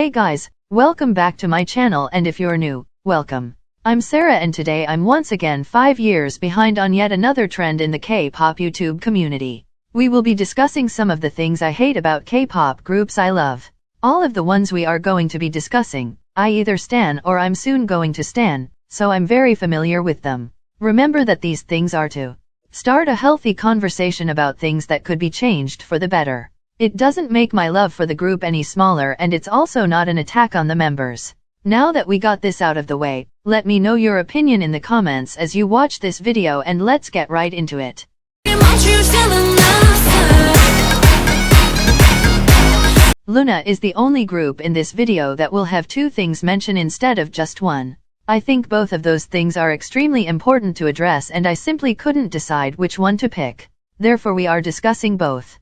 Hey guys, welcome back to my channel, and if you're new, welcome. I'm Sarah, and today I'm once again 5 years behind on yet another trend in the K-pop YouTube community. We will be discussing some of the things I hate about K-pop groups I love. All of the ones we are going to be discussing, I either stan or I'm soon going to stan, so I'm very familiar with them. Remember that these things are to start a healthy conversation about things that could be changed for the better. It doesn't make my love for the group any smaller, and it's also not an attack on the members. Now that we got this out of the way, let me know your opinion in the comments as you watch this video, and let's get right into it. LOONA is the only group in this video that will have two things mentioned instead of just one. I think both of those things are extremely important to address, and I simply couldn't decide which one to pick. Therefore we are discussing both.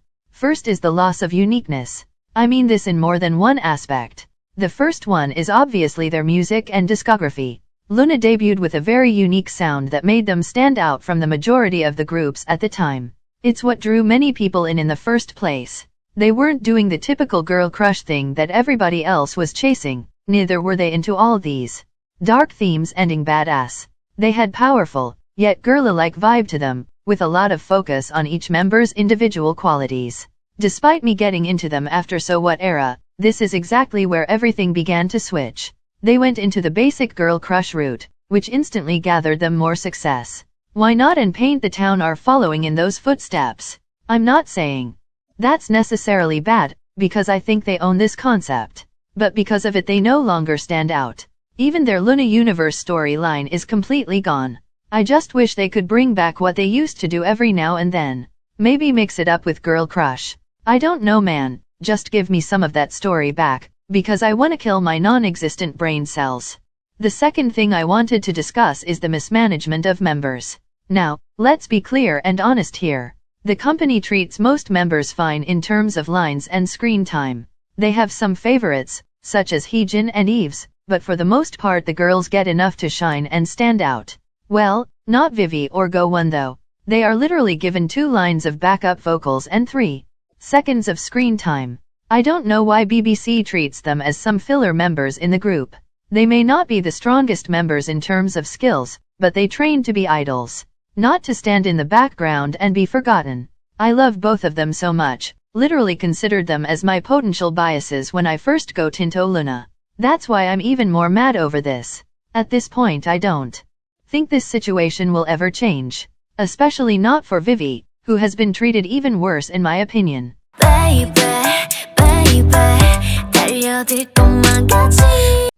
First is the loss of uniqueness. I mean this in more than one aspect. The first one is obviously their music and discography. LOONA debuted with a very unique sound that made them stand out from the majority of the groups at the time. It's what drew many people in the first place. They weren't doing the typical girl crush thing that everybody else was chasing, neither were they into all these dark themes ending badass. They had powerful, yet girly-like vibe to them, with a lot of focus on each member's individual qualities. Despite me getting into them after So What era, this is exactly where everything began to switch. They went into the basic girl crush route, which instantly gathered them more success. Why Not and Paint the Town are following in those footsteps. I'm not saying that's necessarily bad, because I think they own this concept. But because of it they no longer stand out. Even their LOONA Universe storyline is completely gone. I just wish they could bring back what they used to do every now and then. Maybe mix it up with Girl Crush. I don't know, man, just give me some of that story back, because I wanna kill my non-existent brain cells. The second thing I wanted to discuss is the mismanagement of members. Now, let's be clear and honest here. The company treats most members fine in terms of lines and screen time. They have some favorites, such as Heejin and Eves, but for the most part the girls get enough to shine and stand out. Well, not Vivi or Go1 though. They are literally given 2 lines of backup vocals and 3 seconds of screen time. I don't know why BBC treats them as some filler members in the group. They may not be the strongest members in terms of skills, but they train to be idols, not to stand in the background and be forgotten. I love both of them so much, literally considered them as my potential biases when I first got into LOONA. That's why I'm even more mad over this. At this point I don't think this situation will ever change. Especially not for Vivi, who has been treated even worse in my opinion.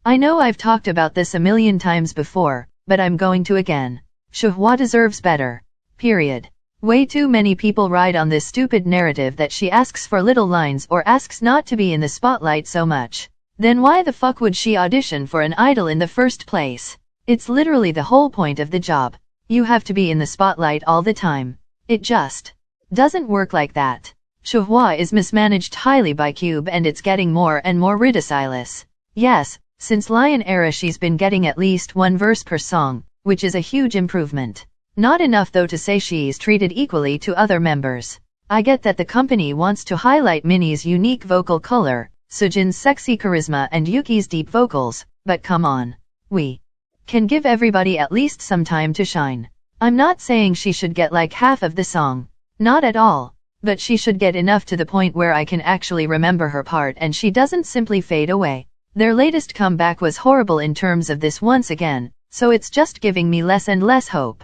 I know I've talked about this a million times before, but I'm going to again. Xiaohua deserves better. Period. Way too many people ride on this stupid narrative that she asks for little lines or asks not to be in the spotlight so much. Then why the fuck would she audition for an idol in the first place? It's literally the whole point of the job. You have to be in the spotlight all the time. It just doesn't work like that. Xiaohua is mismanaged highly by Cube, and it's getting more and more ridiculous. Yes, since Lion era she's been getting at least 1 verse per song, which is a huge improvement. Not enough though to say she's treated equally to other members. I get that the company wants to highlight Minnie's unique vocal color, Sujin's sexy charisma, and Yuki's deep vocals, but come on. We can give everybody at least some time to shine. I'm not saying she should get like half of the song. Not at all. But she should get enough to the point where I can actually remember her part and she doesn't simply fade away. Their latest comeback was horrible in terms of this once again, so it's just giving me less and less hope.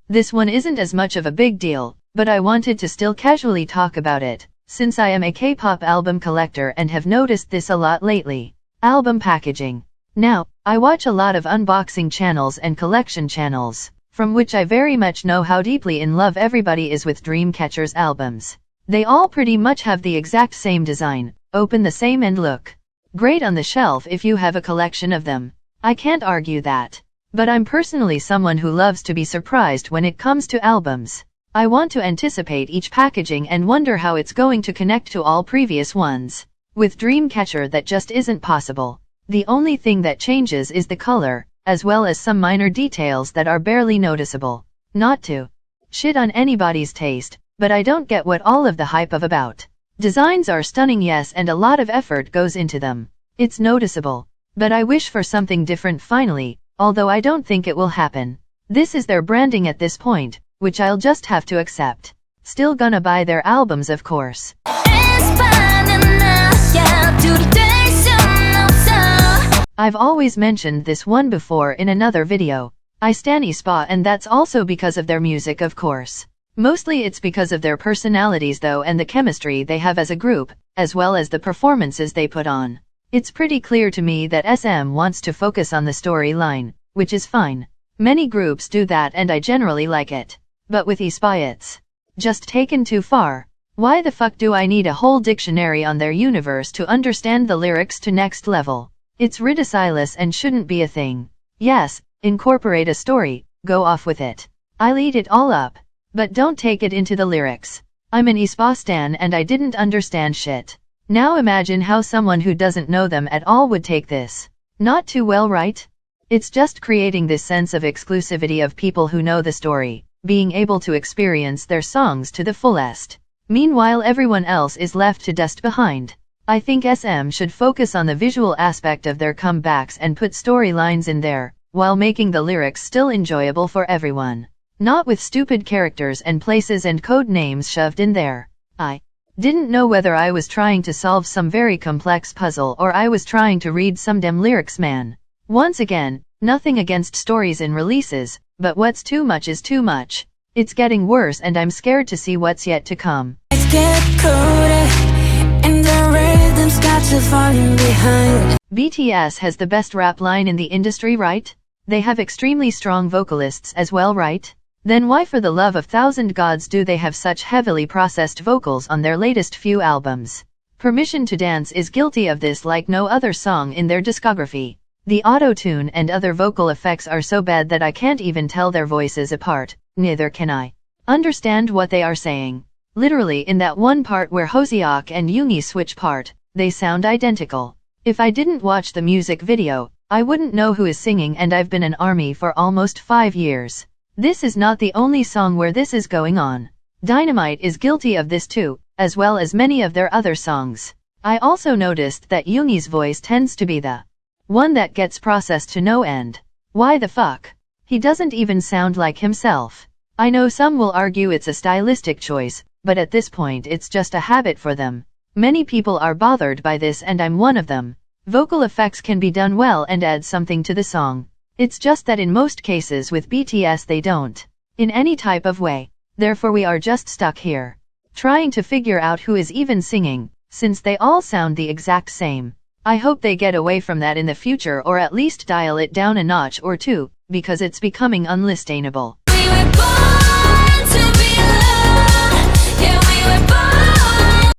This one isn't as much of a big deal, but I wanted to still casually talk about it, since I am a K-pop album collector and have noticed this a lot lately. Album packaging. Now, I watch a lot of unboxing channels and collection channels, from which I very much know how deeply in love everybody is with DREAMCATCHER's albums. They all pretty much have the exact same design, open the same, and look great on the shelf if you have a collection of them. I can't argue that. But I'm personally someone who loves to be surprised when it comes to albums. I want to anticipate each packaging and wonder how it's going to connect to all previous ones. With DREAMCATCHER that just isn't possible. The only thing that changes is the color, as well as some minor details that are barely noticeable. Not to shit on anybody's taste, but I don't get what all of the hype of about. Designs are stunning, yes, and a lot of effort goes into them. It's noticeable. But I wish for something different finally, although I don't think it will happen. This is their branding at this point, which I'll just have to accept. Still gonna buy their albums, of course. I've always mentioned this one before in another video. I stan aespa, and that's also because of their music, of course. Mostly it's because of their personalities though, and the chemistry they have as a group, as well as the performances they put on. It's pretty clear to me that SM wants to focus on the storyline, which is fine. Many groups do that and I generally like it. But with aespa it's just taken too far. Why the fuck do I need a whole dictionary on their universe to understand the lyrics to next level? It's ridiculous and shouldn't be a thing. Yes, incorporate a story, go off with it. I'll eat it all up. But don't take it into the lyrics. I'm an aespa stan and I didn't understand shit. Now imagine how someone who doesn't know them at all would take this. Not too well, right? It's just creating this sense of exclusivity of people who know the story, being able to experience their songs to the fullest. Meanwhile everyone else is left to dust behind. I think SM should focus on the visual aspect of their comebacks and put storylines in there, while making the lyrics still enjoyable for everyone. Not with stupid characters and places and code names shoved in there. I didn't know whether I was trying to solve some very complex puzzle or I was trying to read some damn lyrics, man. Once again, nothing against stories and releases, but what's too much is too much. It's getting worse and I'm scared to see what's yet to come. BTS has the best rap line in the industry, right? They have extremely strong vocalists as well, right? Then why for the love of thousand gods do they have such heavily processed vocals on their latest few albums? Permission to Dance is guilty of this like no other song in their discography. The auto-tune and other vocal effects are so bad that I can't even tell their voices apart, neither can I understand what they are saying. Literally in that one part where Hoseok and Yoongi switch part, they sound identical. If I didn't watch the music video, I wouldn't know who is singing, and I've been an ARMY for almost 5 years. This is not the only song where this is going on. Dynamite is guilty of this too, as well as many of their other songs. I also noticed that Yoongi's voice tends to be the one that gets processed to no end. Why the fuck? He doesn't even sound like himself. I know some will argue it's a stylistic choice, but at this point it's just a habit for them. Many people are bothered by this and I'm one of them. Vocal effects can be done well and add something to the song. It's just that in most cases with BTS they don't. In any type of way. Therefore we are just stuck here. Trying to figure out who is even singing, since they all sound the exact same. I hope they get away from that in the future, or at least dial it down a notch or two, because it's becoming unsustainable.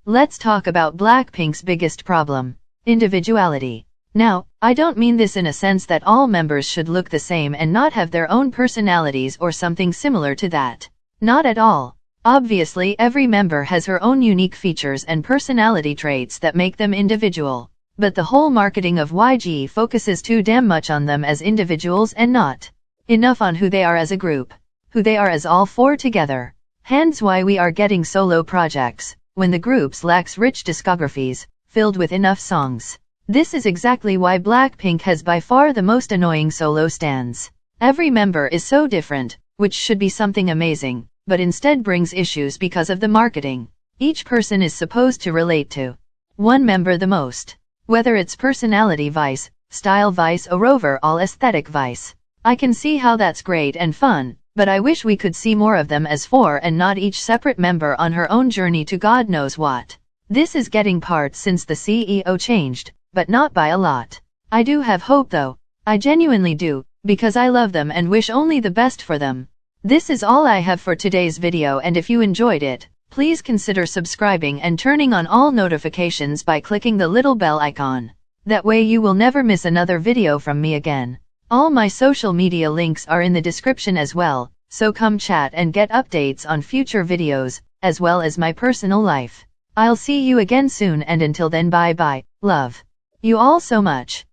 Let's talk about BLACKPINK's biggest problem. Individuality. Now, I don't mean this in a sense that all members should look the same and not have their own personalities or something similar to that. Not at all. Obviously every member has her own unique features and personality traits that make them individual. But the whole marketing of YG focuses too damn much on them as individuals and not enough on who they are as a group. Who they are as all four together. Hence why we are getting solo projects, when the groups lacks rich discographies, filled with enough songs. This is exactly why BLACKPINK has by far the most annoying solo stans. Every member is so different, which should be something amazing, but instead brings issues because of the marketing. Each person is supposed to relate to one member the most. Whether it's personality vice, style vice, or overall aesthetic vice. I can see how that's great and fun, but I wish we could see more of them as four and not each separate member on her own journey to God knows what. This is getting parts since the CEO changed, but not by a lot. I do have hope though. I genuinely do, because I love them and wish only the best for them. This is all I have for today's video, and if you enjoyed it, please consider subscribing and turning on all notifications by clicking the little bell icon. That way you will never miss another video from me again. All my social media links are in the description as well, so come chat and get updates on future videos, as well as my personal life. I'll see you again soon, and until then, bye bye, love you all so much.